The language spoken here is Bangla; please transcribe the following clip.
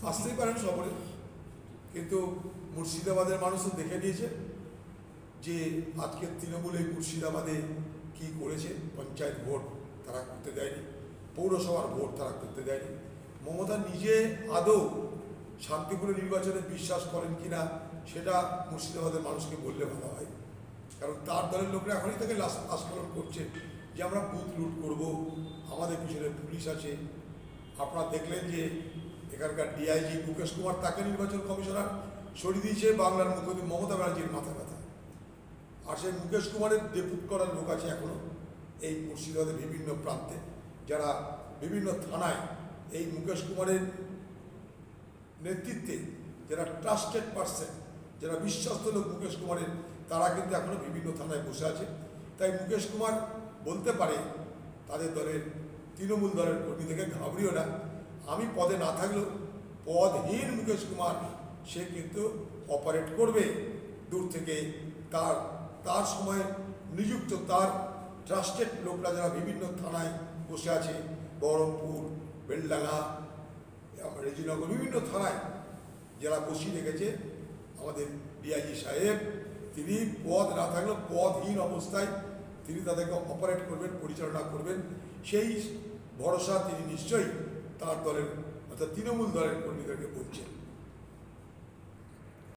আসতেই পারেন সফরে, কিন্তু মুর্শিদাবাদের মানুষ তো দেখে নিয়েছে যে আজকে তৃণমূল এই মুর্শিদাবাদে কী করেছে। পঞ্চায়েত ভোট তারা করতে দেয়নি, পৌরসভার ভোট তারা করতে দেয়নি। মমতা নিজে আদৌ শান্তিপূর্ণ নির্বাচনে বিশ্বাস করেন কিনা সেটা মুর্শিদাবাদের মানুষকে বললে ভালো হয়, কারণ তার দলের লোকরা এখনই তাকে আস্ফলন করছে যে আমরা বুথ লুট করব, আমাদের পিছনে পুলিশ আছে। আপনারা দেখলেন যে এখানকার ডিআইজি মুকেশ কুমার তাকে নির্বাচন কমিশনার সরিয়ে দিয়েছে বাংলার মুখ্যমন্ত্রী মমতা ব্যানার্জির মাথা ব্যথা। আর সেই মুকেশ কুমারের ডেপুট করার লোক আছে এখনও এই মুর্শিদাবাদের বিভিন্ন প্রান্তে, যারা বিভিন্ন থানায় এই মুকেশ কুমারের নেতৃত্বে যারা ট্রাস্টেড পার্সন, যারা বিশ্বস্ত লোক মুকেশ কুমারের, তারা কিন্তু এখনও বিভিন্ন থানায় বসে আছে। তাই মুকেশ কুমার বলতে পারে তাদের দলের তৃণমূল দলের কর্মী থেকে, ঘাবড়িও না, আমি পদে না থাকলেও পদহীন মুকেশ কুমার সে কিন্তু অপারেট করবে দূর থেকে। তার সময় নিযুক্ত তার ট্রাস্টেড লোকরা যারা বিভিন্ন থানায় বসে আছে, বহরমপুর, বেলডাঙ্গা, রেজিনগর, বিভিন্ন থানায় যারা বসিয়ে রেখেছে আমাদের ডিআইজি সাহেব, তিনি পদ না থাকলেও পদহীন অবস্থায় তিনি তাদেরকে অপারেট করবেন, পরিচালনা করবেন, সেই ভরসা তিনি নিশ্চয়ই তার দলের অর্থাৎ তৃণমূল দলের কর্মীদেরকে বলছেন।